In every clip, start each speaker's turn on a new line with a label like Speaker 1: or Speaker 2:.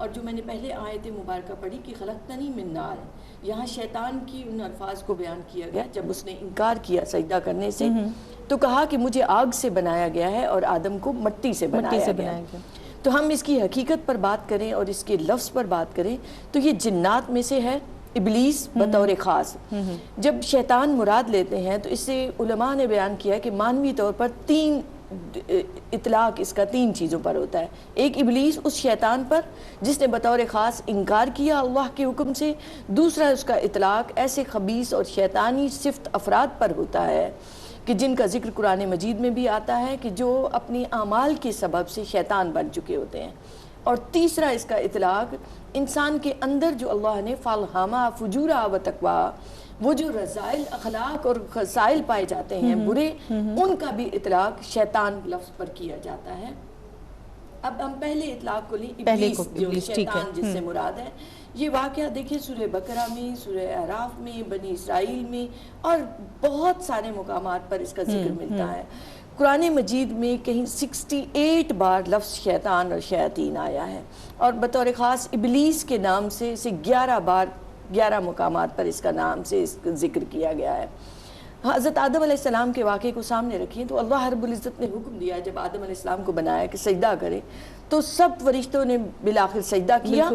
Speaker 1: اور جو میں نے پہلے آیت مبارکہ پڑھی کہ خلقتنی من نار، یہاں شیطان کی ان الفاظ کو بیان کیا گیا جب اس نے انکار کیا سجدہ کرنے سے، تو کہا کہ مجھے آگ سے بنایا گیا ہے اور آدم کو مٹی سے بنایا گیا۔ تو ہم اس کی حقیقت پر بات کریں اور اس کے لفظ پر بات کریں تو یہ جنات میں سے ہے، ابلیس بطور خاص۔ جب شیطان مراد لیتے ہیں تو اس سے علماء نے بیان کیا کہ مانوی طور پر تین اطلاق اس کا تین چیزوں پر ہوتا ہے۔ ایک ابلیس اس شیطان پر جس نے بطور خاص انکار کیا اللہ کے حکم سے، دوسرا اس کا اطلاق ایسے خبیث اور شیطانی صفت افراد پر ہوتا ہے کہ جن کا ذکر قرآن مجید میں بھی آتا ہے کہ جو اپنی اعمال کے سبب سے شیطان بن چکے ہوتے ہیں، اور تیسرا اس کا اطلاق انسان کے اندر جو اللہ نے فالہامہ فجورا و تقویٰ، وہ جو رذائل اخلاق اور خصائل پائے جاتے ہیں برے، ان کا بھی اطلاق شیطان لفظ پر کیا جاتا ہے۔ اب ہم پہلے اطلاق کو لیں، ابلیس جو شیطان جس سے مراد ہے۔ یہ واقعہ دیکھیں سورہ بقرہ میں، سورہ اعراف میں، بنی اسرائیل میں اور بہت سارے مقامات پر اس کا ذکر ملتا ہے۔ قرآن مجید میں کہیں 68 بار لفظ شیطان اور شیاطین آیا ہے، اور بطور خاص ابلیس کے نام سے اسے 11 بار 11 مقامات پر اس کا نام سے اس کا ذکر کیا گیا ہے۔ حضرت آدم علیہ السلام کے واقعے کو سامنے رکھیں تو اللہ رب العزت نے حکم دیا جب آدم علیہ السلام کو بنایا کہ سجدہ کرے، تو سب فرشتوں نے بالآخر سجدہ کیا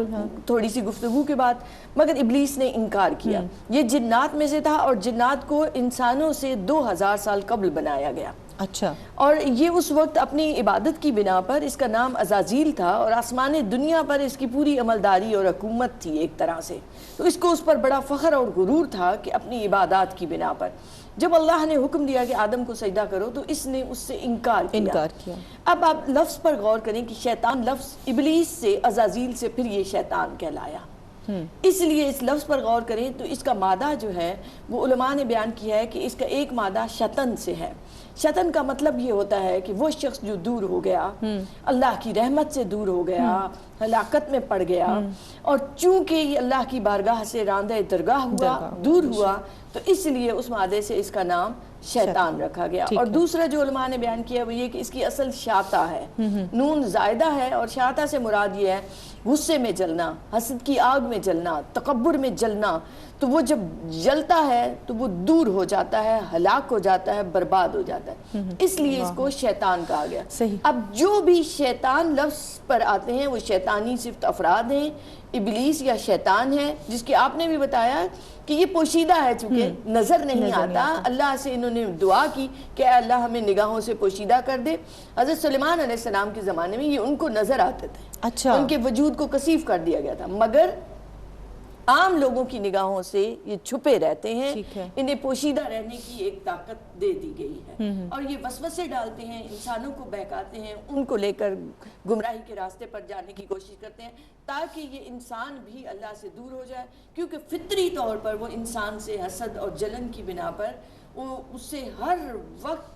Speaker 1: تھوڑی سی گفتگو کے بعد، مگر ابلیس نے انکار کیا۔ یہ جنات میں سے تھا اور جنات کو انسانوں سے 2000 سال قبل بنایا گیا۔
Speaker 2: اچھا،
Speaker 1: اور یہ اس وقت اپنی عبادت کی بنا پر، اس کا نام عزازیل تھا اور آسمان دنیا پر اس کی پوری عملداری اور حکومت تھی ایک طرح سے، تو اس کو اس پر بڑا فخر اور غرور تھا کہ اپنی عبادات کی بنا پر جب اللہ نے حکم دیا کہ آدم کو سجدہ کرو تو اس نے اس سے انکار کیا۔ اب آپ لفظ پر غور کریں کہ شیطان لفظ ابلیس سے، عزازیل سے، پھر یہ شیطان کہلایا۔ اس لیے اس لفظ پر غور کریں تو اس کا مادہ جو ہے وہ علماء نے بیان کیا ہے کہ اس کا ایک مادہ شطن سے ہے۔ شطن کا مطلب یہ ہوتا ہے کہ وہ شخص جو دور ہو گیا، اللہ کی رحمت سے دور ہو گیا، ہلاکت میں پڑ گیا، اور چونکہ یہ اللہ کی بارگاہ سے راندہ درگاہ ہوا، دور ہوا، تو اس لیے اس مادے سے اس کا نام شیطان رکھا گیا۔ اور دوسرا جو علماء نے بیان کیا وہ یہ کہ اس کی اصل شاطہ ہے، نون زائدہ ہے، اور شاطہ سے مراد یہ ہے غصے میں جلنا، حسد کی آگ میں جلنا، تکبر میں جلنا، تو وہ جب جلتا ہے تو وہ دور ہو جاتا ہے، ہلاک ہو جاتا ہے، برباد ہو جاتا ہے، اس لیے اس کو شیطان کہا گیا۔ اب جو بھی شیطان لفظ پر آتے ہیں وہ شیطانی صفت افراد ہیں، ابلیس یا شیطان ہے، جس کی آپ نے بھی بتایا کہ یہ پوشیدہ ہے، چونکہ نظر نہیں آتا۔ اللہ سے انہوں نے دعا کی کہ اے اللہ ہمیں نگاہوں سے پوشیدہ کر دے۔ حضرت سلیمان علیہ السلام کے زمانے میں یہ ان کو نظر آتے تھے، ان کے وجود کو کثیف کر دیا گیا تھا، مگر عام لوگوں کی نگاہوں سے یہ چھپے رہتے ہیں، انہیں پوشیدہ رہنے کی ایک طاقت دے دی گئی ہے، اور یہ وسوسے ڈالتے ہیں، انسانوں کو بہکاتے ہیں، ان کو لے کر گمراہی کے راستے پر جانے کی کوشش کرتے ہیں تاکہ یہ انسان بھی اللہ سے دور ہو جائے، کیونکہ فطری طور پر وہ انسان سے حسد اور جلن کی بنا پر وہ اس سے ہر وقت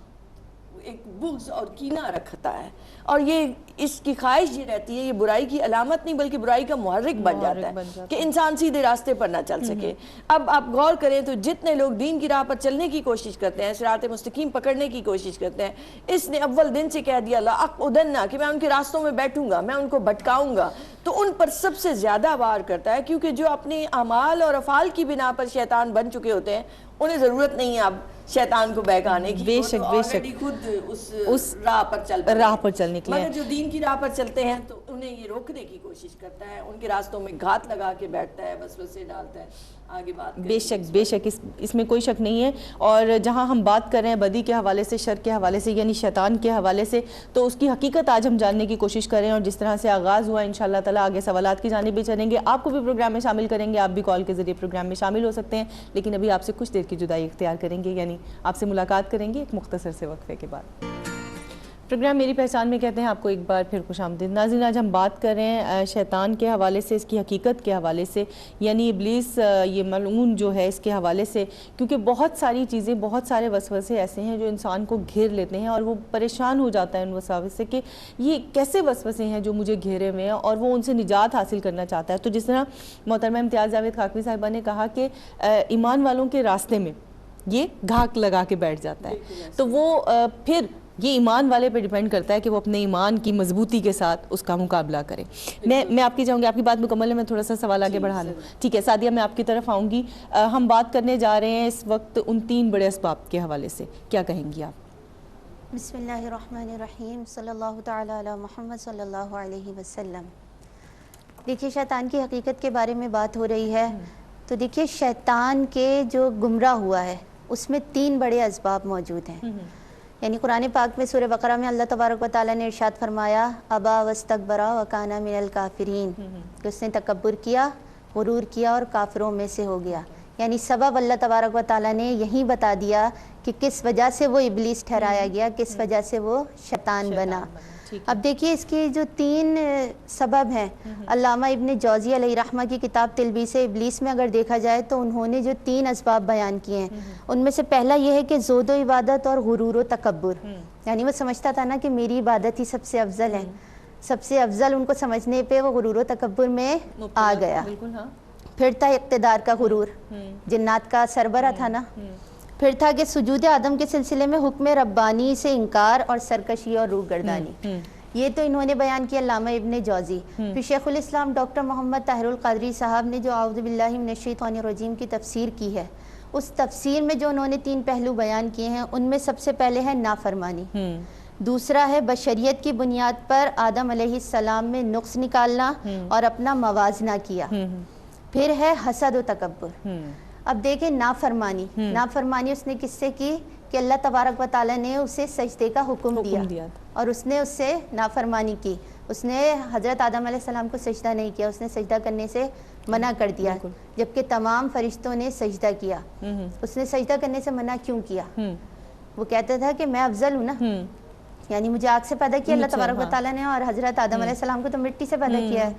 Speaker 1: ایک بغض اور کینہ رکھتا ہے، اور یہ اس کی خواہش یہ رہتی ہے، یہ برائی کی علامت نہیں بلکہ برائی کا محرک بن جاتا ہے کہ انسان سیدھے راستے پر نہ چل سکے۔ اب آپ غور کریں تو جتنے لوگ دین کی راہ پر چلنے کی کوشش کرتے ہیں، صراط مستقیم پکڑنے کی کوشش کرتے ہیں، اس نے اول دن سے کہہ دیا لأقعدن، کہ میں ان کے راستوں میں بیٹھوں گا، میں ان کو بھٹکاؤں گا، تو ان پر سب سے زیادہ وار کرتا ہے، کیونکہ جو اپنے اعمال اور افعال کی بنا پر شیطان بن چکے ہوتے ہیں انہیں ضرورت نہیں ہے اب شیطان کو بہکانے کی،
Speaker 2: بے شک بے شک
Speaker 1: خود اس راہ پر چل نکلے، مگر جو دین کی راہ پر چلتے ہیں تو انہیں یہ روکنے کی کوشش کرتا ہے، ان کے راستوں میں گھات لگا کے بیٹھتا ہے، وسوسے ڈالتا ہے۔ آگے بات
Speaker 2: بے شک بے شک اس میں کوئی شک نہیں ہے۔ اور جہاں ہم بات کر رہے ہیں بدی کے حوالے سے، شر کے حوالے سے، یعنی شیطان کے حوالے سے، تو اس کی حقیقت آج ہم جاننے کی کوشش کریں، اور جس طرح سے آغاز ہوا انشاءاللہ تعالیٰ آگے سوالات کی جانب بھی چلیں گے، آپ کو بھی پروگرام میں شامل کریں گے، آپ بھی کال کے ذریعے پروگرام میں شامل ہو سکتے ہیں، لیکن ابھی آپ سے کچھ دیر کی جدائی اختیار کریں گے، یعنی آپ سے ملاقات کریں گے ایک مختصر سے وقفے کے بعد۔ پروگرام میری پہچان میں کہتے ہیں آپ کو ایک بار پھر خوش آمدید۔ ناظرین، آج ہم بات کر رہے ہیں شیطان کے حوالے سے، اس کی حقیقت کے حوالے سے، یعنی ابلیس یہ ملعون جو ہے اس کے حوالے سے، کیونکہ بہت ساری چیزیں، بہت سارے وسوسے ایسے ہیں جو انسان کو گھیر لیتے ہیں اور وہ پریشان ہو جاتا ہے ان وسوسے سے کہ یہ کیسے وسوسے ہیں جو مجھے گھیرے ہوئے ہیں، اور وہ ان سے نجات حاصل کرنا چاہتا ہے۔ تو جس طرح محترمہ امتیاز جاوید خاکوی صاحبہ نے کہا کہ ایمان والوں کے راستے میں یہ گھاک لگا کے بیٹھ جاتا ہے، تو وہ پھر یہ ایمان والے پہ ڈیپینڈ کرتا ہے کہ وہ اپنے ایمان کی مضبوطی کے ساتھ اس کا مقابلہ کرے. میں آپ کی چاہوں گی آپ کی بات مکمل ہے, میں تھوڑا سا سوال آگے بڑھا لوں. ٹھیک ہے سعدیہ, میں آپ کی طرف آؤں گی. ہم بات کرنے جا رہے ہیں اس وقت ان 3 بڑے اسباب کے حوالے سے, کیا کہیں گی آپ؟
Speaker 3: بسم اللہ الرحمن الرحیم, صلی اللہ تعالی علی محمد صلی اللہ علیہ وسلم. دیکھیے شیطان کی حقیقت کے بارے میں بات ہو رہی ہے, تو دیکھیے شیطان کے جو گمراہ ہوا ہے اس میں 3 بڑے اسباب موجود ہیں. یعنی قرآن پاک میں سورہ بقرہ میں اللہ تبارک و تعالیٰ نے ارشاد فرمایا ابا واستکبر وکان من الکافرین, کہ اس نے تکبر کیا, غرور کیا اور کافروں میں سے ہو گیا. یعنی سبب اللہ تبارک و تعالیٰ نے یہی بتا دیا کہ کس وجہ سے وہ ابلیس ٹھہرایا گیا, کس وجہ سے وہ شیطان بنا. اب دیکھیے اس کی جو 3 سبب ہیں, علامہ ابن جوزی علیہ رحمہ کی کتاب تلبیس ابلیس میں اگر دیکھا جائے تو انہوں نے جو 3 اسباب بیان کیے ہیں ان میں سے پہلا یہ ہے کہ زہد و عبادت اور غرور و تکبر. یعنی وہ سمجھتا تھا نا کہ میری عبادت ہی سب سے افضل ہے, سب سے افضل ان کو سمجھنے پہ وہ غرور و تکبر میں آ گیا. پھر تھا اقتدار کا غرور, جنات کا سربراہ تھا نا. پھر تھا کہ سجود آدم کے سلسلے میں حکم ربانی سے انکار اور سرکشی اور روح گردانی. یہ تو انہوں نے بیان کیا علامہ ابن جوزی. پھر شیخ الاسلام ڈاکٹر محمد طاہر القادری صاحب نے جو اعوذ باللہ من الشیطان الرجیم کی تفسیر کی ہے, اس تفسیر میں جو انہوں نے 3 پہلو بیان کیے ہیں ان میں سب سے پہلے ہے نافرمانی, دوسرا ہے بشریت کی بنیاد پر آدم علیہ السلام میں نقص نکالنا اور اپنا موازنہ کیا, پھر ہے حسد و تکبر. اب دیکھیں نافرمانی اس نے کس سے کی کہ اللہ تبارک و تعالیٰ نے اسے سجدے کا حکم دیا اور اس نے اس سے نافرمانی کی. اس نے حضرت آدم علیہ السلام کو سجدہ نہیں کیا, اس نے سجدہ کرنے سے منع کر دیا, جبکہ تمام فرشتوں نے سجدہ کیا. اس نے سجدہ کرنے سے منع کیوں کیا؟ وہ کہتا تھا کہ میں افضل ہوں نا, یعنی مجھے آگ سے پیدا کیا اللہ تبارک و تعالیٰ نے, اور حضرت آدم علیہ السلام کو تو مٹی سے پیدا کیا ہے,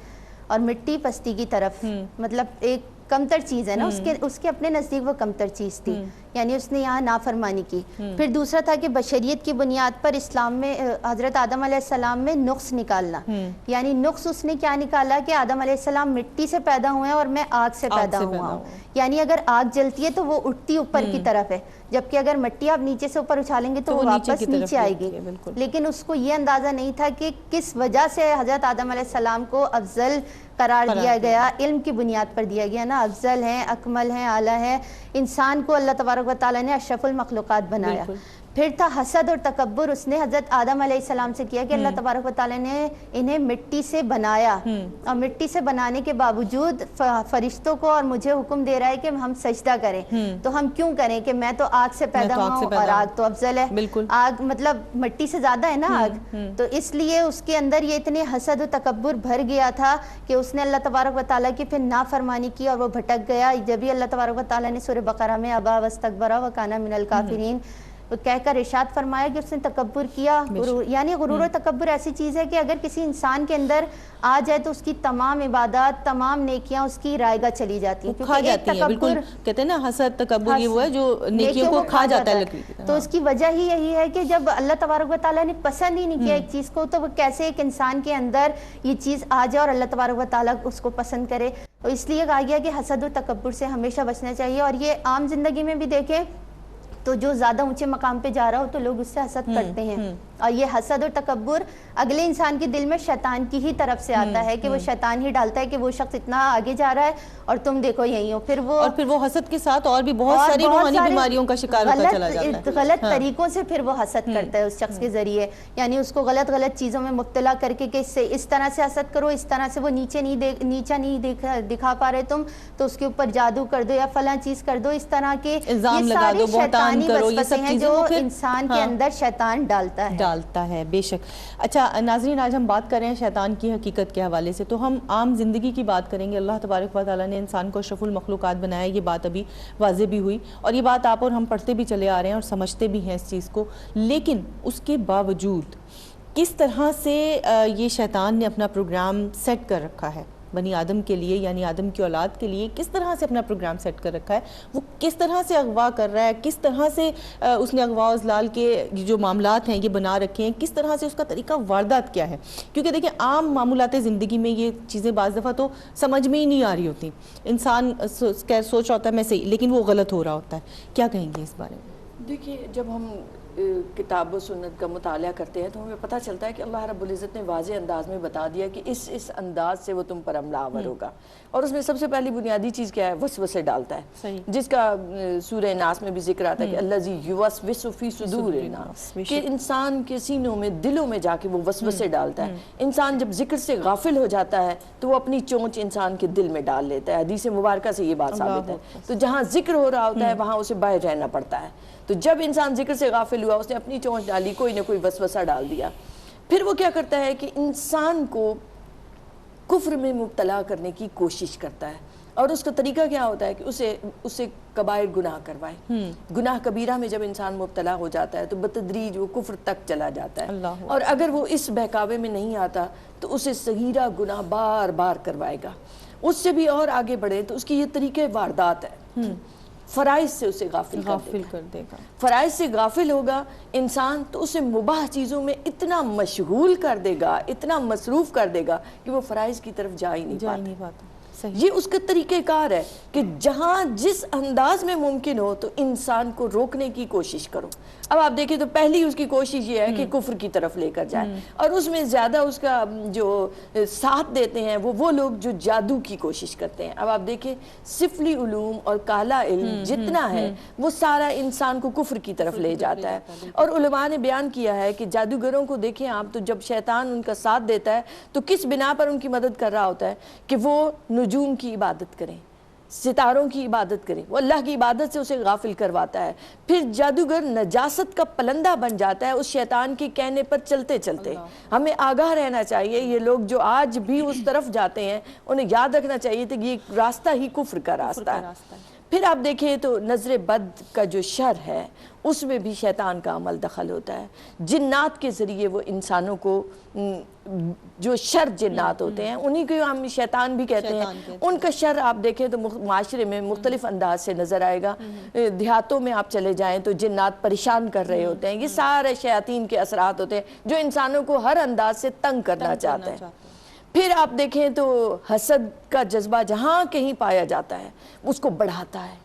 Speaker 3: اور مٹی پستی کی طرف مطلب ایک کمتر چیز ہے نا, اس کے اپنے نزدیک وہ کمتر چیز تھی, یعنی اس نے یہاں نافرمانی کی. پھر دوسرا تھا کہ بشریت کی بنیاد پر اسلام میں حضرت آدم علیہ السلام میں نقص نکالنا. یعنی نقص اس نے کیا نکالا کہ آدم علیہ السلام مٹی سے پیدا ہوئے ہیں اور میں آگ سے پیدا ہوا ہوں. یعنی اگر آگ جلتی ہے تو وہ اٹھتی اوپر کی طرف ہے, جبکہ اگر مٹی آپ نیچے سے اوپر اچھالیں گے تو وہ واپس نیچے آئے گی. لیکن اس کو یہ اندازہ نہیں تھا کہ کس وجہ سے حضرت آدم علیہ السلام کو افضل قرار دیا گیا, علم کی بنیاد پر دیا گیا نا, افضل ہیں, اکمل ہیں, اعلیٰ ہیں. انسان کو اللہ تبارک و تعالیٰ نے اشرف المخلوقات بنایا. پھر تھا حسد اور تکبر, اس نے حضرت آدم علیہ السلام سے کیا کہ اللہ تبارک و تعالیٰ نے انہیں مٹی سے بنایا, اور مٹی سے بنانے کے باوجود فرشتوں کو اور مجھے حکم دے رہا ہے کہ ہم سجدہ کریں, تو ہم کیوں کریں کہ میں تو آگ سے پیدا ہوا ہوں اور آگ تو افضل ہے. آگ مطلب مٹی سے زیادہ ہے نا آگ, تو اس لیے اس کے اندر یہ اتنے حسد و تکبر بھر گیا تھا کہ اس نے اللہ تبارک و تعالیٰ کی پھر نافرمانی کی اور وہ بھٹک گیا. جبھی اللہ تبارک و تعالیٰ نے سورہ بقرہ میں ابا واستکبر وکان من الکافرین کہہ کر ارشاد فرمایا کہ اس نے تکبر کیا. یعنی غرور و تکبر ایسی چیز ہے کہ اگر کسی انسان کے اندر آ جائے تو اس کی تمام عبادات, تمام نیکیاں اس کی رائے گاہ چلی جاتی ہیں,
Speaker 2: کھا جاتی ہیں. بالکل کہتے ہیں نا حسد تکبر یہ وہ ہے جو نیکیوں کو کھا جاتا ہے لکڑی.
Speaker 3: تو اس کی وجہ ہی یہی ہے کہ جب اللہ تبارک و تعالیٰ نے پسند ہی نہیں کیا ایک چیز کو, تو وہ کیسے ایک انسان کے اندر یہ چیز آ جائے اور اللہ تبارک و تعالیٰ اس کو پسند کرے. تو اس لیے کہا گیا کہ حسد و تکبر سے ہمیشہ بچنا چاہیے. اور یہ عام زندگی میں بھی دیکھیں تو جو زیادہ اونچے مقام پہ جا رہا ہو تو لوگ اس سے حسد کرتے ہیں, اور یہ حسد اور تکبر اگلے انسان کے دل میں شیطان کی ہی طرف سے آتا ہے کہ وہ شیطان ہی ڈالتا ہے کہ وہ شخص اتنا آگے جا رہا ہے اور تم دیکھو یہیں ہو. پھر وہ حسد
Speaker 2: کے ساتھ اور بھی بہت ساری روحانی بیماریوں کا شکار ہوتا چلا جاتا ہے.
Speaker 3: غلط طریقوں سے پھر وہ حسد کرتا ہے اس شخص کے ذریعے, یعنی اس کو غلط چیزوں میں مبتلا کر کے کہ اس طرح سے حسد کرو, اس طرح سے وہ نیچا نہیں دکھا پا رہے تم تو اس کے اوپر جادو کر دو یا فلاں چیز کر دو, اس طرح کے
Speaker 2: الزام لگا دو, بہتان کرو, یہ سب چیزیں
Speaker 3: جو انسان کے اندر شیطان ڈالتا ہے.
Speaker 2: بے شک. اچھا ناظرین, آج ہم بات کر رہے ہیں شیطان کی حقیقت کے حوالے سے, تو ہم عام زندگی کی بات کریں گے. اللہ تبارک و تعالیٰ نے انسان کو اشرف المخلوقات بنایا, یہ بات ابھی واضح بھی ہوئی, اور یہ بات آپ اور ہم پڑھتے بھی چلے آ رہے ہیں اور سمجھتے بھی ہیں اس چیز کو. لیکن اس کے باوجود کس طرح سے یہ شیطان نے اپنا پروگرام سیٹ کر رکھا ہے بنی آدم کے لیے, یعنی آدم کی اولاد کے لیے, کس طرح سے اپنا پروگرام سیٹ کر رکھا ہے, وہ کس طرح سے اغوا کر رہا ہے, کس طرح سے اس نے اغوا و اضلال کے جو معاملات ہیں یہ بنا رکھے ہیں, کس طرح سے اس کا طریقہ واردات کیا ہے. کیونکہ دیکھیں عام معمولات زندگی میں یہ چیزیں بعض دفعہ تو سمجھ میں ہی نہیں آ رہی ہوتی, انسان سوچ رہا ہوتا ہے میں صحیح, لیکن وہ غلط ہو رہا ہوتا ہے. کیا کہیں گے اس بارے میں؟
Speaker 1: دیکھیے جب ہم کتاب و سنت کا مطالعہ کرتے ہیں تو ہمیں پتہ چلتا ہے کہ اللہ رب العزت نے واضح انداز میں بتا دیا کہ اس انداز سے وہ تم پر حملہ آور ہوگا، اور اس میں سب سے پہلی بنیادی چیز کیا ہے؟ وسوسے ڈالتا ہے، جس کا سورہ ناس میں بھی ذکر آتا ہے کہ الذی یوسوس فی صدور الناس، کہ انسان کے سینوں میں دلوں میں جا کے وہ وسوسے ڈالتا ہے۔ انسان جب ذکر سے غافل ہو جاتا ہے تو وہ اپنی چونچ انسان کے دل میں ڈال لیتا ہے، حدیث مبارکہ سے یہ بات ثابت ہے۔ تو جہاں ذکر ہو رہا ہوتا ہے وہاں اسے باہر رہنا پڑتا ہے، تو جب انسان ذکر سے غافل ہوا اس نے اپنی چونچ ڈالی، کوئی نہ کوئی وسوسہ ڈال دیا، پھر وہ کیا کرتا ہے کہ انسان کو کفر میں مبتلا کرنے کی کوشش کرتا ہے، اور اس کا طریقہ کیا ہوتا ہے کہ اسے کبائر گناہ کروائے۔ گناہ کبیرہ میں جب انسان مبتلا ہو جاتا ہے تو بتدریج وہ کفر تک چلا جاتا ہے، اور اگر وہ اس بہکاوے میں نہیں آتا تو اسے صغیرہ گناہ بار بار کروائے گا۔ اس سے بھی اور آگے بڑھے تو اس کی یہ طریقہ واردات ہے، فرائض سے اسے غافل کر دے گا۔ فرائض سے غافل ہوگا انسان تو اسے مباح چیزوں میں اتنا مشغول کر دے گا، اتنا مصروف کر دے گا کہ وہ فرائض کی طرف جا ہی نہیں پاتا۔ یہ اس کا طریقہ کار ہے کہ جہاں جس انداز میں ممکن ہو تو انسان کو روکنے کی کوشش کرو۔ اب آپ دیکھیں تو پہلی اس کی کوشش یہ ہے کہ کفر کی طرف لے کر جائے، اور اس میں زیادہ اس کا جو ساتھ دیتے ہیں وہ لوگ جو جادو کی کوشش کرتے ہیں۔ اب آپ دیکھیں سفلی علوم اور کالا علم جتنا ہے وہ سارا انسان کو کفر کی طرف لے جاتا ہے، اور علماء نے بیان کیا ہے کہ جادوگروں کو دیکھیں آپ تو جب شیطان ان کا ساتھ دیتا ہے تو کس بنا پر ان کی مدد کر رہا ہوتا ہے کہ وہ نجوم کی عبادت کریں، ستاروں کی عبادت کریں، وہ اللہ کی عبادت سے اسے غافل کرواتا ہے۔ پھر جادوگر نجاست کا پلندہ بن جاتا ہے اس شیطان کے کہنے پر چلتے چلتے۔ ہمیں آگاہ رہنا چاہیے، یہ لوگ جو آج بھی اس طرف جاتے ہیں انہیں یاد رکھنا چاہیے کہ یہ راستہ ہی کفر کا راستہ ہے۔ پھر آپ دیکھیں تو نظر بد کا جو شر ہے اس میں بھی شیطان کا عمل دخل ہوتا ہے۔ جنات کے ذریعے وہ انسانوں کو، جو شر جنات ہوتے ہیں انہی کو ہم شیطان بھی کہتے ہیں، ان کا شر آپ دیکھیں تو معاشرے میں مختلف انداز سے نظر آئے گا۔ دیہاتوں میں آپ چلے جائیں تو جنات پریشان کر رہے ہوتے ہیں، یہ سارے شیاطین کے اثرات ہوتے ہیں جو انسانوں کو ہر انداز سے تنگ کرنا چاہتے ہیں۔ پھر آپ دیکھیں تو حسد کا جذبہ جہاں کہیں پایا جاتا ہے اس کو بڑھاتا ہے،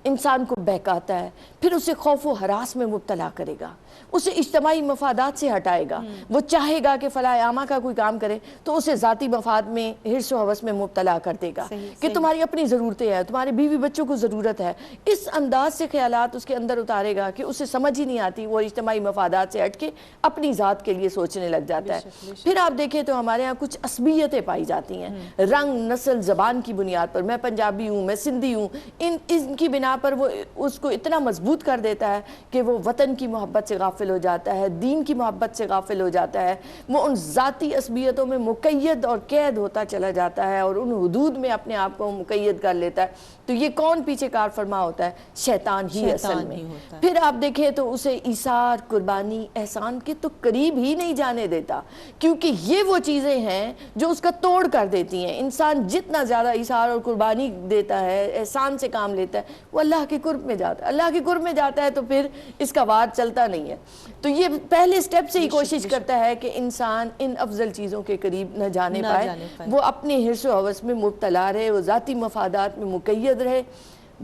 Speaker 1: انسان کو بہکاتا ہے، پھر اسے خوف و ہراس میں مبتلا کرے گا، اسے اجتماعی مفادات سے ہٹائے گا۔ وہ چاہے گا کہ فلاں عامہ کا کوئی کام کرے تو اسے ذاتی مفاد میں حرص و ہوس میں مبتلا کر دے گا کہ تمہاری اپنی ضرورتیں ہیں، تمہارے بیوی بچوں کو ضرورت ہے۔ اس انداز سے خیالات اس کے اندر اتارے گا کہ اسے سمجھ ہی نہیں آتی، وہ اجتماعی مفادات سے ہٹ کے اپنی ذات کے لیے سوچنے لگ جاتا ہے۔ پھر آپ دیکھیں تو ہمارے ہاں کچھ عصبیتیں پائی جاتی ہیں، رنگ، نسل، زبان کی بنیاد پر، میں پنجابی ہوں، میں سندھی ہوں، ان کی بنا پر وہ اس کو اتنا مضبوط کر دیتا ہے کہ وہ وطن کی محبت سے غافل ہو جاتا ہے، دین کی محبت سے غافل ہو جاتا ہے، وہ ان ذاتی عصبیتوں میں مقید اور قید ہوتا چلا جاتا ہے اور ان حدود میں اپنے آپ کو مقید کر لیتا ہے۔ تو یہ کون پیچھے کار فرما ہوتا ہے؟ شیطان ہی اصل میں۔ پھر آپ دیکھیں تو اسے ایثار، قربانی، احسان کے تو قریب ہی نہیں جانے دیتا، کیونکہ یہ وہ چیزیں ہیں جو اس کا توڑ کر دیتی ہیں۔ انسان جتنا زیادہ ایثار اور قربانی دیتا ہے، احسان سے کام لیتا ہے، وہ اللہ کے قرب میں جاتا ہے۔ اللہ کے قرب میں جاتا ہے تو پھر اس کا وار چلتا نہیں ہے۔ تو یہ پہلے سٹیپ سے ہی کوشش کرتا ہے کہ انسان ان افضل چیزوں کے قریب نہ جانے پائے، وہ اپنے حرص و ہوس میں مبتلا رہے، وہ ذاتی مفادات میں مقید رہے،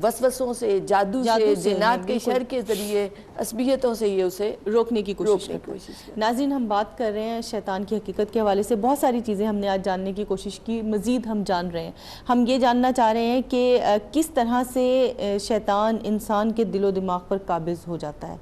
Speaker 1: وسوسوں سے، جادو سے، جنات کے شر کے ذریعے، عصبیتوں سے یہ اسے روکنے کی کوشش کرتا ہے۔
Speaker 2: ناظرین، ہم بات کر رہے ہیں شیطان کی حقیقت کے حوالے سے، بہت ساری چیزیں ہم نے آج جاننے کی کوشش کی، مزید ہم جان رہے ہیں۔ ہم یہ جاننا چاہ رہے ہیں کہ کس طرح سے شیطان انسان کے دل و دماغ پر قابض ہو جاتا ہے،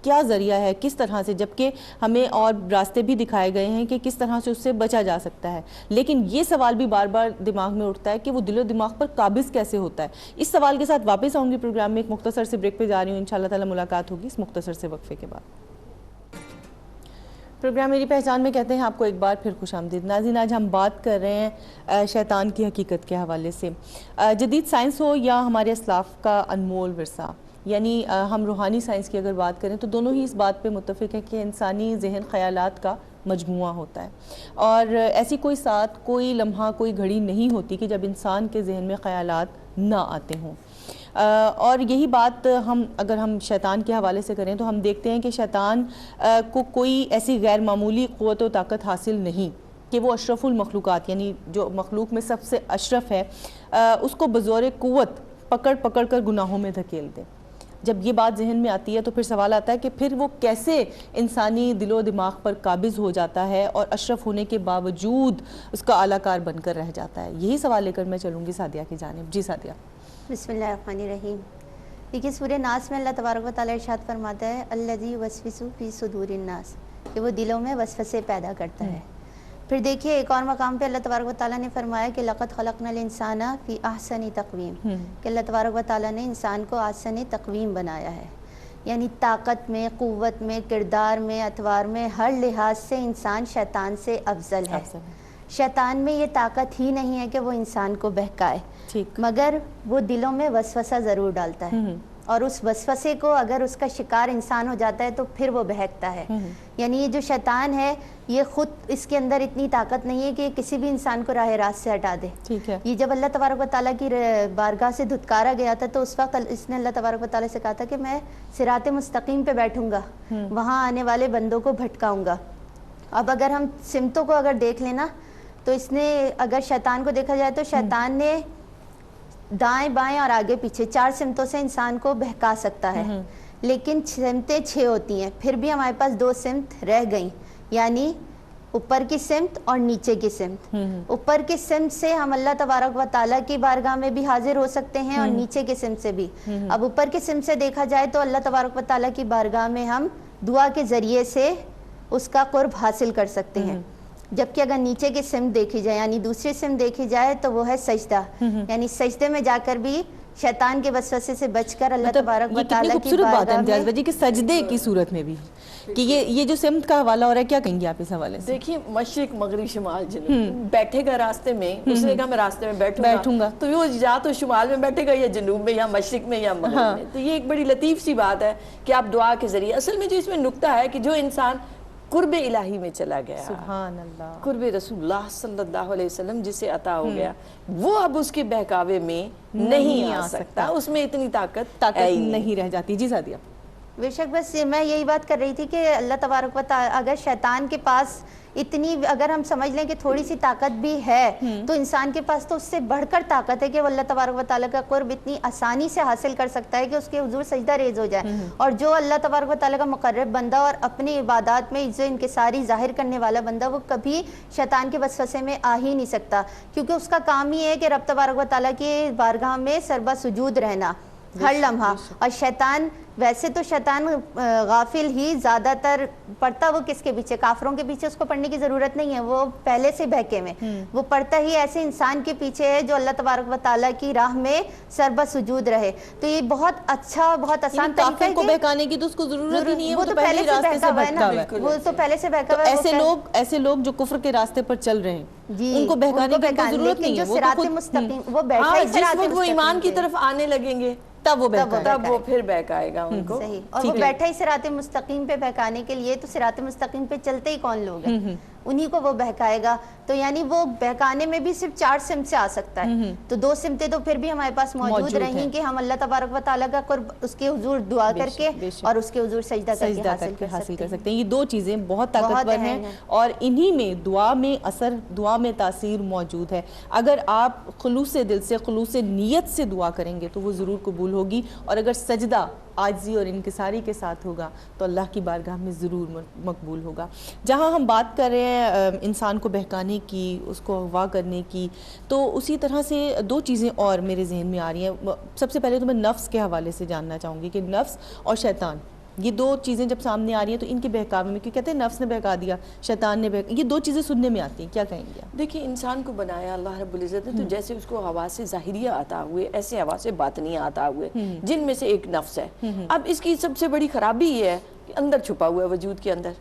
Speaker 2: کیا ذریعہ ہے، کس طرح سے، جبکہ ہمیں اور راستے بھی دکھائے گئے ہیں کہ کس طرح سے اس سے بچا جا سکتا ہے، لیکن یہ سوال بھی بار بار دماغ میں اٹھتا ہے کہ وہ دل و دماغ پر قابض کیسے ہوتا ہے۔ اس سوال کے ساتھ واپس آؤں گی پروگرام میں، ایک مختصر سے بریک پہ جا رہی ہوں، انشاءاللہ تعالی ملاقات ہوگی اس مختصر سے وقفے کے بعد۔ پروگرام میری پہچان میں کہتے ہیں آپ کو ایک بار پھر خوش آمدید۔ ناظرین، آج ہم بات کر رہے ہیں شیطان کی حقیقت کے حوالے سے۔ جدید سائنس ہو یا ہمارے اسلاف کا انمول ورثہ، یعنی ہم روحانی سائنس کی اگر بات کریں تو دونوں ہی اس بات پہ متفق ہیں کہ انسانی ذہن خیالات کا مجموعہ ہوتا ہے، اور ایسی کوئی ساتھ، کوئی لمحہ، کوئی گھڑی نہیں ہوتی کہ جب انسان کے ذہن میں خیالات نہ آتے ہوں۔ اور یہی بات اگر ہم شیطان کے حوالے سے کریں تو ہم دیکھتے ہیں کہ شیطان کو کوئی ایسی غیر معمولی قوت و طاقت حاصل نہیں کہ وہ اشرف المخلوقات، یعنی جو مخلوق میں سب سے اشرف ہے، اس کو بزور قوت پکڑ کر گناہوں میں دھکیل دے۔ جب یہ بات ذہن میں آتی ہے تو پھر سوال آتا ہے کہ پھر وہ کیسے انسانی دل و دماغ پر قابض ہو جاتا ہے اور اشرف ہونے کے باوجود اس کا اعلیٰ کار بن کر رہ جاتا ہے. یہی سوال لے کر میں چلوں گی سعدیہ کی جانب. جی سعدیہ.
Speaker 3: بسم اللہ الرحمن الرحیم. دیکھیے سورہ ناس میں اللہ تبارک و تعالیٰ ارشاد فرماتا ہے الذی یوسوس فی صدور الناس، کہ وہ دلوں میں وسوسے پیدا کرتا ہے. پھر دیکھیے ایک اور مقام پہ اللہ تبارک و تعالیٰ نے فرمایا کہ لقد خلقنا الانسان فی احسن تقویم، کہ اللہ تبارک و تعالیٰ نے انسان کو احسن تقویم بنایا ہے. یعنی طاقت میں، قوت میں، کردار میں، اطوار میں، ہر لحاظ سے انسان شیطان سے افضل ہے. شیطان میں یہ طاقت ہی نہیں ہے کہ وہ انسان کو بہکائے، مگر وہ دلوں میں وسوسہ ضرور ڈالتا ہے، اور اس وسوسے کو اگر اس کا شکار انسان ہو جاتا ہے تو پھر وہ بہکتا ہے. یعنی یہ جو شیطان ہے یہ خود اس کے اندر اتنی طاقت نہیں ہے کہ کسی بھی انسان کو راہ راست سے ہٹا دے. یہ جب اللہ تبارک و تعالیٰ کی بارگاہ سے دھتکارا گیا تھا تو اس وقت اس نے اللہ تبارک و تعالیٰ سے کہا تھا کہ میں صراط مستقیم پہ بیٹھوں گا، وہاں آنے والے بندوں کو بھٹکاؤں گا. اب اگر ہم سمتوں کو اگر دیکھ لینا تو اس نے، اگر شیطان کو دیکھا جائے تو شیطان نے دائیں بائیں اور آگے پیچھے 4 سمتوں سے انسان کو بہکا سکتا ہے، لیکن سمتیں 6 ہوتی ہیں. پھر بھی ہمارے پاس 2 سمت رہ گئیں، یعنی اوپر کی سمت اور نیچے کی سمت. اوپر کی سمت سے ہم اللہ تبارک و تعالیٰ کی بارگاہ میں بھی حاضر ہو سکتے ہیں اور نیچے کی سمت سے بھی. اب اوپر کی سمت سے دیکھا جائے تو اللہ تبارک و تعالیٰ کی بارگاہ میں ہم دعا کے ذریعے سے اس کا قرب حاصل کر سکتے ہیں. جبکہ اگر نیچے کی سمت دیکھی جائے یعنی دوسری سمت دیکھی جائے تو وہ ہے سجدہ، یعنی سجدے میں جا کر بھی شیطان کے وسوسے سے بچ کر اللہ تبارک و تعالیٰ کی بارگاہ میں.
Speaker 2: جی کہ سجدے کی صورت میں بھی کہ یہ جو سمت کا حوالہ ہو رہا ہے، کیا کہیں گے آپ اس حوالے سے؟
Speaker 1: دیکھیے مشرق مغرب شمال جنوب، بیٹھے گا راستے میں، اس نے کہا میں راستے میں بیٹھوں گا، تو یہ یا تو شمال میں بیٹھے گا یا جنوب میں یا مشرق میں یا مغرب میں. تو یہ ایک بڑی لطیف سی بات ہے کہ آپ دعا کے ذریعے، اصل میں جو اس میں نکتہ ہے کہ جو انسان قرب الہی میں چلا گیا،
Speaker 2: سبحان اللہ،
Speaker 1: قرب رسول اللہ صلی اللہ علیہ وسلم جسے عطا ہو گیا، وہ اب اس کے بہکاوے میں نہیں آ سکتا، اس میں اتنی طاقت
Speaker 2: نہیں رہ جاتی. جی سعدیہ.
Speaker 3: بے شک، بس میں یہی بات کر رہی تھی کہ اللہ تبارک و تعالیٰ اگر شیطان کے پاس اتنی، اگر ہم سمجھ لیں کہ تھوڑی سی طاقت بھی ہے تو انسان کے پاس تو اس سے بڑھ کر طاقت ہے کہ وہ اللہ تبارک و تعالیٰ کا قرب اتنی آسانی سے حاصل کر سکتا ہے کہ اس کے حضور سجدہ ریز ہو جائے. اور جو اللہ تبارک و تعالیٰ کا مقرب بندہ اور اپنی عبادات میں عز و انکساری ظاہر کرنے والا بندہ، وہ کبھی شیطان کے وسوسے میں آ ہی نہیں سکتا، کیونکہ اس کا کام ہی ہے کہ رب تبارک و تعالیٰ کی بارگاہ میں سربا سجود رہنا ہر لمحہ. اور شیطان، ویسے تو شیطان غافل ہی زیادہ تر پڑتا، وہ کس کے پیچھے؟ کافروں کے پیچھے اس کو پڑھنے کی ضرورت نہیں ہے، وہ پہلے سے بہکے میں، وہ پڑھتا ہی ایسے انسان کے پیچھے ہے جو اللہ تبارک و تعالیٰ کی راہ میں سربا سجود رہے. تو یہ بہت اچھا، بہت آسان طریقہ ہے
Speaker 2: کو بہکانے کی تو اس کو ضرورت ہی نہیں ہے،
Speaker 3: وہ تو پہلے سے بہکا ہوا ہے نا، وہ تو پہلے سے بہکا ہوا ہے.
Speaker 2: ایسے لوگ جو کفر کے راستے پر چل رہے ہیں ان کو بہکانے کی ضرورت نہیں ہے،
Speaker 3: جو صراط مستقیم وہ بیٹھا ہی
Speaker 1: جس وقت وہ ایمان کی طرف آنے لگیں گے تب وہ پھر بہکائے گا ان کو.
Speaker 3: صحیح. اور وہ بیٹھا ہی صراط مستقیم پہ بہکانے کے لیے، تو صراط مستقیم پہ چلتے ہی کون لوگ ہیں، انہی کو وہ بہکائے گا. تو یعنی وہ بہکانے میں بھی صرف 4 سمت سے آ سکتا ہے، تو 2 سمتیں تو پھر بھی ہمارے پاس موجود رہیں کہ ہم اللہ تبارک و تعالیٰ کا قرب اس کے حضور دعا کر کے اور اس کے حضور سجدہ کر کے حاصل کر سکتے ہیں.
Speaker 2: یہ 2 چیزیں بہت طاقتور ہیں اور انہی میں دعا میں اثر، دعا میں تاثیر موجود ہے. اگر آپ خلوص دل سے، خلوص نیت سے دعا کریں گے تو وہ ضرور قبول ہوگی، اور اگر سجدہ عاجزی اور انکساری کے ساتھ ہوگا تو اللہ کی بارگاہ میں ضرور مقبول ہوگا. جہاں ہم بات کر رہے ہیں انسان کو بہکانے کی، اس کو اغوا کرنے کی، تو اسی طرح سے 2 چیزیں اور میرے ذہن میں آ رہی ہیں. سب سے پہلے تو میں نفس کے حوالے سے جاننا چاہوں گی کہ نفس اور شیطان، یہ 2 چیزیں جب سامنے آ رہی ہیں تو ان کے بہکاوے میں، کیوں کہتے ہیں نفس نے بہکا دیا، شیطان نے بہکا، یہ 2 چیزیں سننے میں آتی ہیں، کیا کہیں گے آپ؟
Speaker 1: دیکھیے انسان کو بنایا اللہ رب العزت نے تو جیسے اس کو حواس ظاہریہ عطا ہوئے، ایسے حواس باطنیہ عطا ہوئے، جن میں سے ایک نفس ہے. اب اس کی سب سے بڑی خرابی یہ ہے کہ اندر چھپا ہوا ہے وجود کے اندر.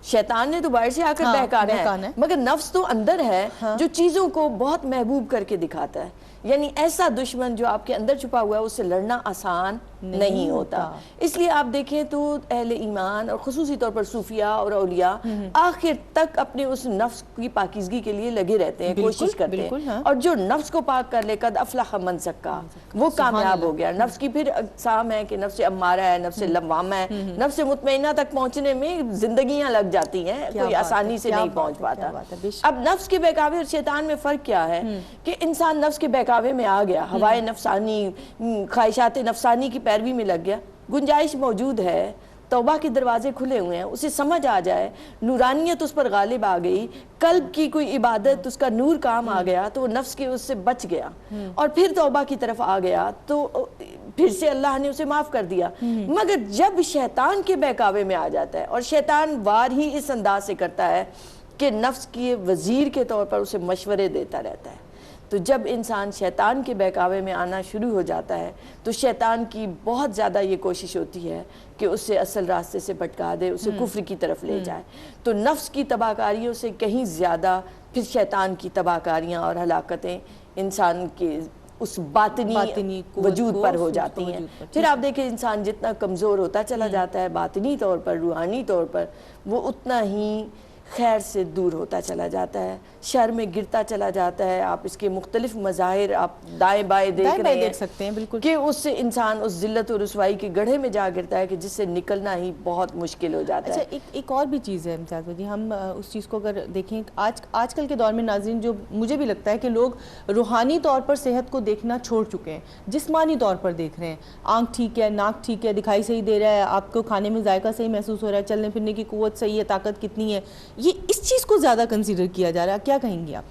Speaker 1: شیطان نے تو باہر سے آ کر بہکانا ہے، مگر نفس تو اندر ہے جو چیزوں کو بہت محبوب کر کے دکھاتا ہے. یعنی ایسا دشمن جو آپ کے اندر چھپا ہوا ہے، اس سے لڑنا آسان نہیں ہوتا. اس لیے آپ دیکھیں تو اہل ایمان اور خصوصی طور پر صوفیاء اور اولیاء آخر تک اپنے اس نفس کی پاکیزگی کے لیے لگے رہتے ہیں، کوشش کرتے ہیں. اور جو نفس کو پاک کر لے، قد افلح من زکا، وہ کامیاب ہو گیا. نفس کی پھر اقسام ہے کہ نفس امارہ ہے، نفس لوامہ ہے، نفس مطمئنہ تک پہنچنے میں زندگیاں لگ جاتی ہیں، کوئی آسانی سے نہیں پہنچ پاتا. اب نفس کے بہکاوے اور شیطان میں فرق کیا ہے کہ انسان نفس کے بہکاوے میں آ گیا، ہوائے نفسانی، خواہشات نفسانی کی پیروی میں لگ گیا، گنجائش موجود ہے، توبہ کے دروازے کھلے ہوئے ہیں، اسے سمجھ آ جائے، نورانیت اس پر غالب آ گئی، قلب کی کوئی عبادت اس کا نور کام آ گیا تو وہ نفس کے اس سے بچ گیا اور پھر توبہ کی طرف آ گیا تو پھر سے اللہ نے اسے معاف کر دیا۔ مگر جب شیطان کے بہکاوے میں آ جاتا ہے، اور شیطان وار ہی اس انداز سے کرتا ہے کہ نفس کے وزیر کے طور پر اسے مشورے دیتا رہتا ہے، تو جب انسان شیطان کے بہکاوے میں آنا شروع ہو جاتا ہے تو شیطان کی بہت زیادہ یہ کوشش ہوتی ہے کہ اسے اصل راستے سے بھٹکا دے، اسے کفر کی طرف لے جائے۔ تو نفس کی تباہ کاریوں سے کہیں زیادہ پھر شیطان کی تباہ کاریاں اور ہلاکتیں انسان کے اس باطنی وجود پر ہو جاتی ہیں۔ پھر آپ دیکھیں انسان جتنا کمزور ہوتا چلا جاتا ہے باطنی طور پر، روحانی طور پر، وہ اتنا ہی خیر سے دور ہوتا چلا جاتا ہے، شر میں گرتا چلا جاتا ہے۔ آپ اس کے مختلف مظاہر آپ دائیں بائیں دیکھ رہے ہیں،
Speaker 2: دیکھ سکتے ہیں بالکل،
Speaker 1: کہ اس سے انسان اس ذلت و رسوائی کے گڑھے میں جا گرتا ہے کہ جس سے نکلنا ہی بہت مشکل ہو جاتا ہے۔
Speaker 2: اچھا ایک اور بھی چیز ہے امتیاز بھائی، ہم اس چیز کو اگر دیکھیں آج کل کے دور میں ناظرین، جو مجھے بھی لگتا ہے کہ لوگ روحانی طور پر صحت کو دیکھنا چھوڑ چکے ہیں، جسمانی طور پر دیکھ رہے ہیں، آنکھ ٹھیک ہے، ناک ٹھیک ہے، دکھائی صحیح دے رہا ہے، آپ کو کھانے میں ذائقہ صحیح محسوس ہو رہا ہے، چلنے پھرنے کی قوت صحیح ہے، طاقت کتنی ہے، یہ اس چیز کو زیادہ کنسیڈر کیا جا رہا ہے، کیا کہیں گے آپ؟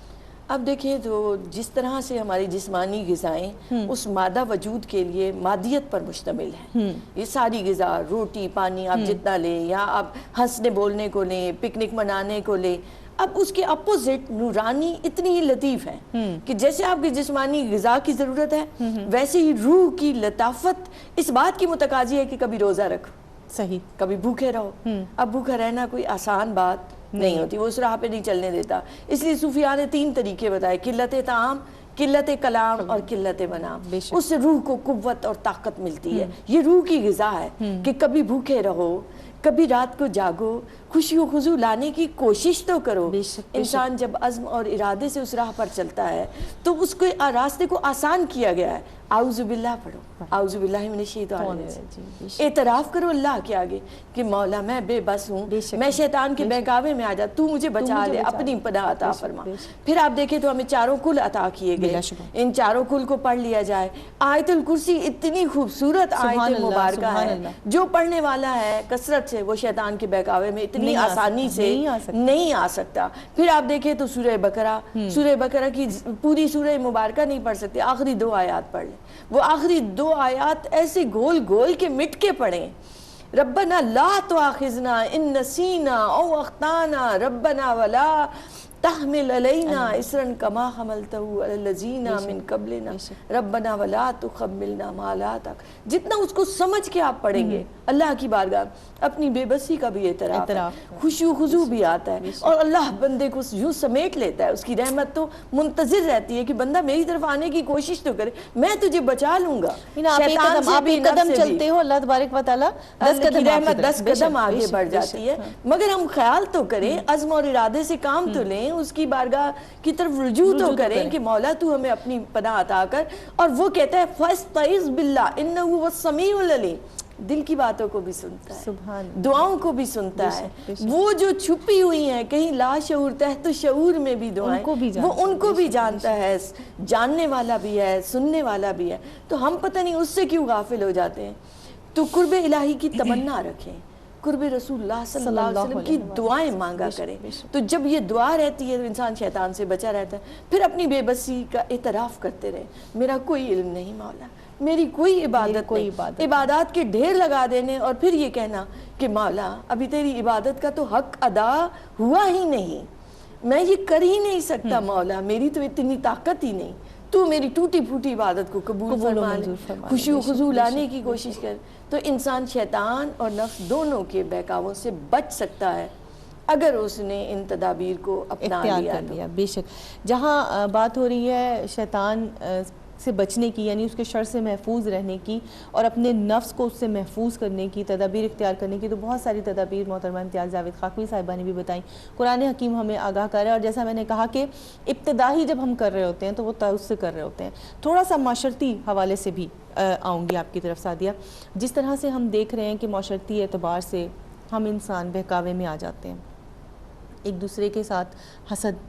Speaker 1: اب دیکھیں تو جس طرح سے ہماری جسمانی غذائیں اس مادہ وجود کے لیے مادیت پر مشتمل ہیں، یہ ساری غذا، روٹی پانی آپ جتنا لیں، یا آپ ہنسنے بولنے کو لیں، پکنک منانے کو لیں، اب اس کے اپوزٹ نورانی اتنی ہی لطیف ہیں کہ جیسے آپ کی جسمانی غذا کی ضرورت ہے ویسے ہی روح کی لطافت اس بات کی متقاضی ہے کہ کبھی روزہ رکھو،
Speaker 2: صحیح،
Speaker 1: کبھی بھوکے رہو۔ اب بھوکا رہنا کوئی آسان بات نہیں ہوتی، وہ اس راہ پہ نہیں چلنے دیتا، اس لیے صوفیاء نے 3 طریقے بتائے: قلت طعام، قلت کلام اور قلت منام۔ اس سے روح کو قوت اور طاقت ملتی ہے، یہ روح کی غذا ہے کہ کبھی بھوکے رہو، کبھی رات کو جاگو، خوشی و خضوع لانے کی کوشش تو کرو۔ انسان جب عزم اور ارادے سے اس راہ پر چلتا ہے تو اس کو راستے کو آسان کیا گیا ہے۔ اعوذ باللہ پڑھو، اعوذ باللہ من الشیطان الرجیم، اعتراف کرو اللہ کے آگے کہ مولا میں بے بس ہوں، میں شیطان کے بہکاوے میں آ جا، تو مجھے بچا لے، اپنی پناہ عطا فرما۔ پھر آپ دیکھیں تو ہمیں 4 کل عطا کیے گئے، ان 4 کل کو پڑھ لیا جائے۔ آیت الکرسی اتنی خوبصورت آیت مبارکہ ہے، جو پڑھنے والا ہے کثرت سے وہ شیطان کے بہکاوے میں اتنی آسانی سے نہیں آ سکتا۔ پھر آپ دیکھیں تو سورہ بقرہ کی پوری سورہ مبارکہ نہیں پڑھ سکتے، آخری 2 آیات پڑھ لیں، وہ آخری 2 آیات ایسے گول گول کے مٹ کے پڑھیں۔ ربنا لا تؤاخذنا ان نسینا او اخطانا ربنا ولا تحمل علینا اسرا کما حملته علی الذین من قبلنا ربنا ولا تحملنا ما لا طاقت۔ جتنا اس کو سمجھ کے آپ پڑھیں گے اللہ کی بارگاہ اپنی بے بسی کا بھی اعتراف ہے، خوشی و خضوع بھی آتا ہے، اور اللہ بندے کو یوں سمیٹ لیتا ہے، اس کی رحمت تو منتظر رہتی ہے کہ بندہ میری طرف آنے کی کوشش تو کرے، میں تجھے بچا لوں گا۔ شیطان سے بھی،
Speaker 2: قدم چلتے ہو اللہ تبارک و تعالیٰ
Speaker 1: 10 قدم آگے بڑھ جاتی ہے، مگر ہم خیال تو کریں، عزم اور ارادے سے کام تو لیں، اس کی بارگاہ کی طرف رجوع تو کریں کہ مولا تو ہمیں اپنی پناہ عطا کر۔ اور وہ کہتا ہے فَاسْتَعِذْ بِاللَّهِ إِنَّهُ هُوَ السَّمِيعُ الْعَلِيمُ، دل کی باتوں کو بھی سنتا ہے، دعاؤں کو بھی سنتا ہے، وہ جو چھپی ہوئی ہیں کہیں لا شعور تحت شعور میں بھی دعائیں، وہ ان کو بھی جانتا ہے، جاننے والا بھی ہے، سننے والا بھی ہے۔ تو ہم پتہ نہیں اس سے کیوں غافل ہو جاتے ہیں۔ تو قرب الہی کی تمنا رکھیں، قرب رسول اللہ صلی اللہ علیہ وسلم کی دعائیں مانگا کریں، تو جب یہ دعا رہتی ہے تو انسان شیطان سے بچا رہتا ہے۔ پھر اپنی بے بسی کا اعتراف کرتے رہے، میرا کوئی علم نہیں مولا، میری کوئی عبادت نہیں، عبادات کے ڈھیر لگا دینے اور پھر یہ کہنا کہ مولا ابھی تیری عبادت کا تو حق ادا ہوا ہی نہیں، میں یہ کر ہی نہیں سکتا مولا، میری تو اتنی طاقت ہی نہیں، تو میری ٹوٹی پھوٹی عبادت کو قبول فرما لے، خوشی و خضوع لانے کی کوشش کر۔ تو انسان شیطان اور نفس دونوں کے بہکاووں سے بچ سکتا ہے اگر اس نے ان تدابیر کو اپنا لیا۔
Speaker 2: بے شک جہاں بات ہو رہی ہے شیطان سے بچنے کی، یعنی اس کے شر سے محفوظ رہنے کی اور اپنے نفس کو اس سے محفوظ کرنے کی، تدابیر اختیار کرنے کی، تو بہت ساری تدابیر محترمہ امتیاز جاوید خاکوی صاحبہ نے بھی بتائیں، قرآن حکیم ہمیں آگاہ کر رہا ہے۔ اور جیسا میں نے کہا کہ ابتدائی جب ہم کر رہے ہوتے ہیں تو وہ تعارف سے کر رہے ہوتے ہیں، تھوڑا سا معاشرتی حوالے سے بھی آؤں گی آپ کی طرف سعدیہ۔ جس طرح سے ہم دیکھ رہے ہیں کہ معاشرتی اعتبار سے ہم انسان بہکاوے میں آ جاتے ہیں، ایک دوسرے کے ساتھ حسد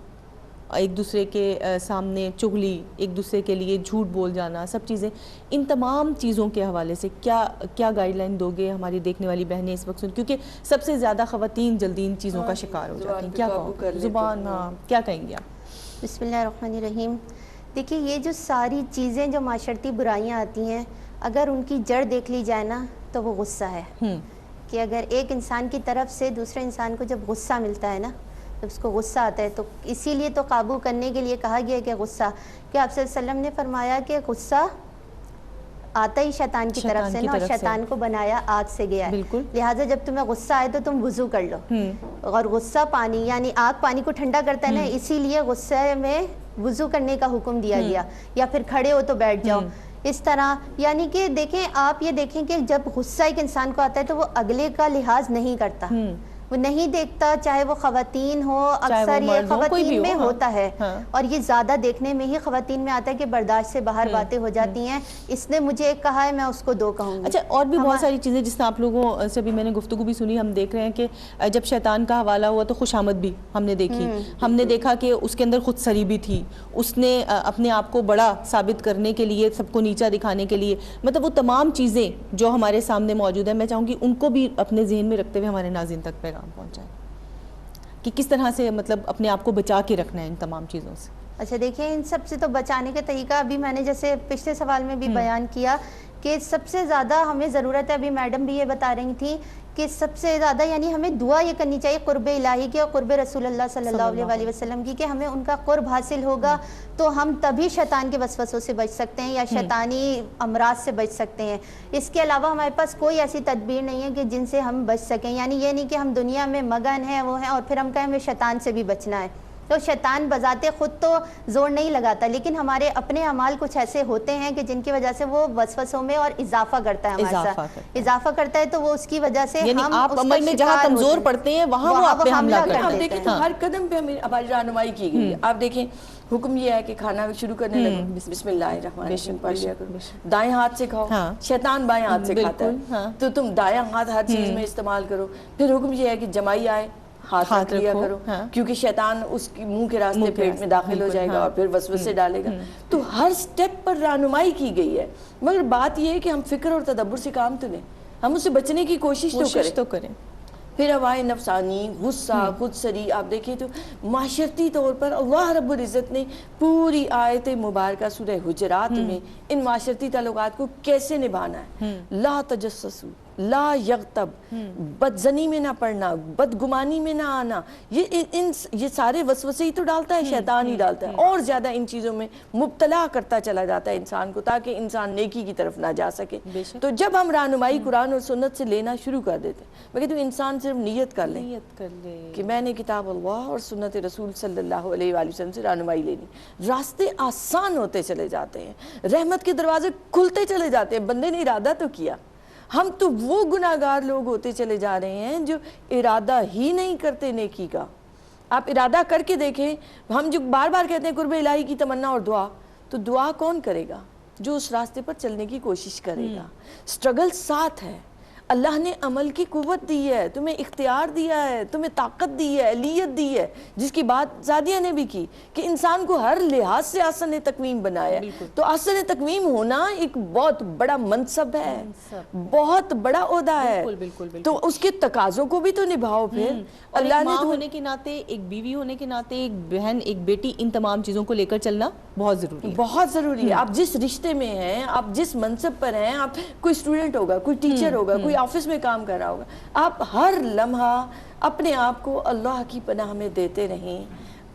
Speaker 2: ایک دوسرے کے سامنے چغلی، ایک دوسرے کے لیے جھوٹ بول جانا، سب چیزیں، ان تمام چیزوں کے حوالے سے کیا گائیڈ لائن دو گے ہماری دیکھنے والی بہنیں اس وقت کیونکہ سب سے زیادہ خواتین جلدی ان چیزوں کا شکار ہو جاتی ہیں، کیا کہو زبان، ہاں کیا کہیں گے آپ؟
Speaker 3: بسم اللہ الرحمن الرحیم. دیکھیے یہ جو ساری چیزیں جو معاشرتی برائیاں آتی ہیں، اگر ان کی جڑ دیکھ لی جائے نا تو وہ غصہ ہے. کہ اگر ایک انسان کی طرف سے دوسرے انسان کو جب غصہ ملتا ہے نا، جب اس کو غصہ آتا ہے، تو اسی لیے تو قابو کرنے کے لیے کہا گیا کہ غصہ، کہ آپ صلی اللہ علیہ وسلم نے فرمایا کہ غصہ آتا ہی شیطان کی طرف سے نا، اور شیطان کو بنایا آگ سے گیا ہے. لہٰذا جب تمہیں غصہ آئے تو تم وضو کر لو. اور غصہ پانی، یعنی آگ پانی کو ٹھنڈا کرتا ہے نا، اسی لیے غصے میں وضو کرنے کا حکم دیا گیا. یا پھر کھڑے ہو تو بیٹھ جاؤ اس طرح. یعنی کہ دیکھیں، آپ یہ دیکھیں کہ جب غصہ ایک انسان کو آتا ہے تو وہ اگلے کا لحاظ نہیں کرتا، وہ نہیں دیکھتا، چاہے وہ خواتین ہو، اکثر یہ خواتین میں ہوتا ہے، اور یہ زیادہ دیکھنے میں ہی خواتین میں آتا ہے کہ برداشت سے باہر باتیں ہو جاتی ہیں. اس نے مجھے ایک کہا ہے، میں اس کو دو کہوں گی.
Speaker 2: اچھا، اور بھی بہت ساری چیزیں جس طرح آپ لوگوں سے بھی میں نے گفتگو بھی سنی، ہم دیکھ رہے ہیں کہ جب شیطان کا حوالہ ہوا تو خوش آمد بھی ہم نے دیکھی، ہم نے دیکھا کہ اس کے اندر خود سری بھی تھی، اس نے اپنے آپ کو بڑا ثابت کرنے کے لیے، سب کو نیچا دکھانے کے لیے، مطلب وہ تمام چیزیں جو ہمارے سامنے موجود ہیں، میں چاہوں گی ان کو بھی اپنے ذہن میں رکھتے ہوئے ہمارے ناظرین تک پیغام پہنچائیں کہ کس طرح سے مطلب اپنے آپ کو بچا کے رکھنا ہے ان تمام چیزوں سے.
Speaker 3: اچھا دیکھیں، ان سب سے تو بچانے کا طریقہ ابھی میں نے جیسے پچھلے سوال میں بھی بیان کیا کہ سب سے زیادہ ہمیں ضرورت ہے، ابھی میڈم بھی یہ بتا رہی تھیں کہ سب سے زیادہ یعنی ہمیں دعا یہ کرنی چاہیے قرب الہی کی اور قرب رسول اللہ صلی اللہ علیہ وسلم کی، کہ ہمیں ان کا قرب حاصل ہوگا تو ہم تبھی شیطان کے وسوسوں سے بچ سکتے ہیں یا شیطانی امراض سے بچ سکتے ہیں. اس کے علاوہ ہمارے پاس کوئی ایسی تدبیر نہیں ہے کہ جن سے ہم بچ سکیں. یعنی یہ نہیں کہ ہم دنیا میں مگن ہیں وہ ہیں اور پھر ہم کہیں ہمیں شیطان سے بھی بچنا ہے. تو شیطان بذات خود تو زور نہیں لگاتا، لیکن ہمارے اپنے اعمال کچھ ایسے ہوتے ہیں کہ جن کی وجہ سے وہ وسوسوں میں اور اضافہ کرتا ہے، ہمارے ساتھ اضافہ کرتا ہے، تو وہ اس کی وجہ سے ہم
Speaker 2: آپ عمل میں جہاں کمزور پڑتے ہیں وہاں وہ آپ پہ حملہ کرتے ہیں.
Speaker 1: آپ دیکھیں تو ہر قدم پہ ہماری رہنمائی کی گئی ہے. آپ دیکھیں حکم یہ ہے کہ کھانا شروع کرنے لگے بسم اللہ الرحمن الرحیم پڑھ لیا کرو، دائیں ہاتھ سے کھاؤ، شیطان بائیں ہاتھ سے کھاتا ہے تو تم دائیں ہاتھ ہر چیز میں استعمال کرو. پھر حکم یہ ہے کہ جمائی آئے ہاتھ رکھ لیا کرو، کیونکہ شیطان اس کی منہ کے راستے پیٹ میں داخل ہو جائے گا اور پھر وسوسے ڈالے گا. تو ہر سٹیپ پر رہنمائی کی گئی ہے، مگر بات یہ ہے کہ ہم فکر اور تدبر سے کام تو لیں، ہم اس سے بچنے کی کوشش تو کریں. پھر ہوائے نفسانی، غصہ، خود سری، آپ دیکھیں تو معاشرتی طور پر اللہ رب العزت نے پوری آیت مبارکہ سورہ حجرات میں ان معاشرتی تعلقات کو کیسے نبھانا ہے. لا تجسسوا، لا یغتب، بدزنی میں نہ پڑنا، بدگمانی میں نہ آنا، یہ سارے وسوسے ہی تو ڈالتا ہے، شیطان ہی ڈالتا ہے، اور زیادہ ان چیزوں میں مبتلا کرتا چلا جاتا ہے انسان کو تاکہ انسان نیکی کی طرف نہ جا سکے. تو جب ہم رہنمائی قرآن اور سنت سے لینا شروع کر دیتے ہیں، میں کہتی ہوں انسان صرف نیت کر لیں کہ میں نے کتاب اللہ اور سنت رسول صلی اللہ علیہ وآلہ وسلم سے رہنمائی لینی، راستے آسان ہوتے چلے جاتے ہیں، رحمت کے دروازے کھلتے چلے جاتے ہیں. بندے نے ارادہ تو کیا، ہم تو وہ گناہگار لوگ ہوتے چلے جا رہے ہیں جو ارادہ ہی نہیں کرتے نیکی کا. آپ ارادہ کر کے دیکھیں، ہم جو بار بار کہتے ہیں قرب الہی کی تمنا اور دعا، تو دعا کون کرے گا؟ جو اس راستے پر چلنے کی کوشش کرے گا. سٹرگل ساتھ ہے. اللہ نے عمل کی قوت دی ہے، تمہیں اختیار دیا ہے، تمہیں طاقت دی ہے، اہلیت دی ہے، جس کی بات زادیہ نے بھی کی کہ انسان کو ہر لحاظ سے آسن تقویم بنایا ہے. تو آسن تقویم ہونا ایک بہت بڑا منصب ہے، بہت بڑا عہدہ ہے. تو اس کے تقاضوں کو بھی تو نبھاؤ. پھر اللہ نے
Speaker 2: ہونے کے ناطے، ایک بیوی ہونے کے ناطے، ایک بہن، ایک بیٹی، ان تمام چیزوں کو لے کر چلنا بہت ضروری ہے،
Speaker 1: بہت ضروری ہے. آپ جس رشتے میں ہیں، آپ جس منصب پر ہیں، آپ کوئی اسٹوڈنٹ ہوگا، کوئی ٹیچر ہوگا، کوئی آفس میں کام کر رہا ہوگا، آپ ہر لمحہ اپنے آپ کو اللہ کی پناہ میں دیتے رہیں.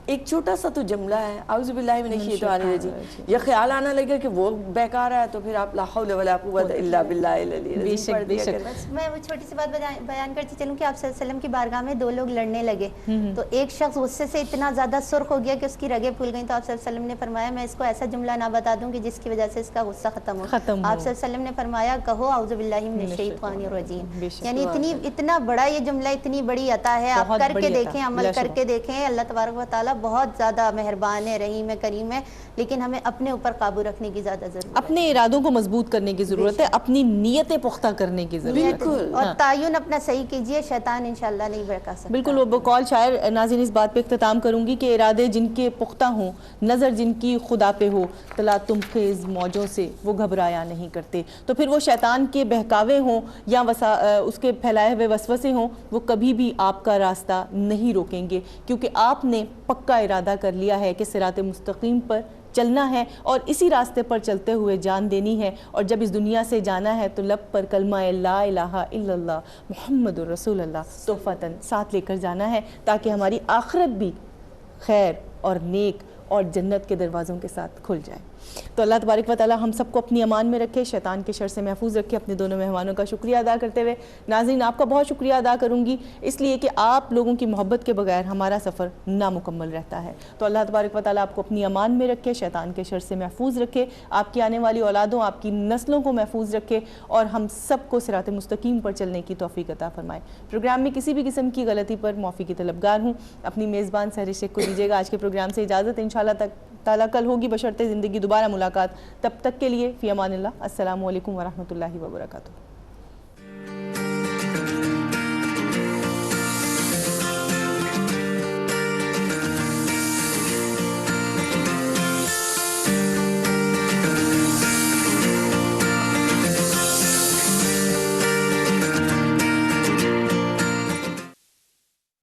Speaker 1: ایک چھوٹا سا تو جملہ ہے، اعوذ باللہ من الشیطان الرجیم، یہ خیال آنا لگے کہ وہ بیکار ہے تو پھر آپ لا حول ولا قوت الا باللہ العلی العظیم پڑھ دیا کریں.
Speaker 3: میں وہ چھوٹی سی بات بیان کرتی چلوں کہ آپ صلی اللہ علیہ وسلم کی بارگاہ میں دو لوگ لڑنے لگے تو ایک شخص غصے سے اتنا زیادہ سرخ ہو گیا کہ اس کی رگیں پھول گئیں. تو آپ صلی اللہ علیہ وسلم نے فرمایا میں اس کو ایسا جملہ نہ بتا دوں کہ جس کی وجہ سے اس کا غصہ ختم ہو. آپ صلی اللہ علیہ وسلم نے فرمایا کہو اعوذ باللہ من الشیطان الرجیم. یعنی اتنا بڑا یہ جملہ، اتنی بڑی عطا ہے. آپ کر کے دیکھیں، عمل کر کے دیکھیں، اللہ تبارک و تعالیٰ بہت زیادہ مہربان ہے، رحیم ہے، کریم ہے، لیکن ہمیں اپنے اوپر قابو رکھنے کی زیادہ ضرورت ہے،
Speaker 2: اپنے ارادوں کو مضبوط کرنے کی ضرورت ہے، اپنی نیتیں پختہ کرنے کی ضرورت ہے۔
Speaker 3: اور تعین اپنا صحیح کیجئے، شیطان انشاءاللہ نہیں بہکا سکتا۔
Speaker 2: بالکل، وہ بقول شاعر ناظرین اس بات پہ اختتام کروں گی کہ ارادے جن کے پختہ ہوں، نظر جن کی خدا پہ ہو، تلاطم خیز موجوں سے وہ گھبرایا نہیں کرتے۔ تو پھر وہ شیطان کے بہکاوے ہوں یا اس کے پھیلائے ہوئے وسوسے ہوں، وہ کبھی بھی آپ کا راستہ نہیں روکیں گے، کیونکہ آپ نے پکا ارادہ کر لیا ہے کہ صراط مستقیم پر چلنا ہے اور اسی راستے پر چلتے ہوئے جان دینی ہے، اور جب اس دنیا سے جانا ہے تو لب پر کلمہ لا الہ الا اللہ محمد رسول اللہ تحفتاً ساتھ لے کر جانا ہے، تاکہ ہماری آخرت بھی خیر اور نیک اور جنت کے دروازوں کے ساتھ کھل جائے۔ تو اللہ تبارک و تعالی ہم سب کو اپنی امان میں رکھے، شیطان کے شر سے محفوظ رکھے۔ اپنے دونوں مہمانوں کا شکریہ ادا کرتے ہوئے ناظرین آپ کا بہت شکریہ ادا کروں گی، اس لیے کہ آپ لوگوں کی محبت کے بغیر ہمارا سفر نامکمل رہتا ہے۔ تو اللہ تبارک و تعالی آپ کو اپنی امان میں رکھے، شیطان کے شر سے محفوظ رکھے، آپ کی آنے والی اولادوں، آپ کی نسلوں کو محفوظ رکھے، اور ہم سب کو صراط مستقیم پر چلنے کی توفیق عطا فرمائے۔ پروگرام میں کسی بھی قسم کی غلطی پر معافی کی طلبگار ہوں۔ اپنی میزبان سحر شیخ کو دیجیے گا آج کے پروگرام سے اجازت، انشاءاللہ تعالی کل ہوگی بشرط زندگی دوبارہ ملاقات۔ تب تک کے لیے فی امان اللہ، السلام علیکم ورحمۃ اللہ وبرکاتہ۔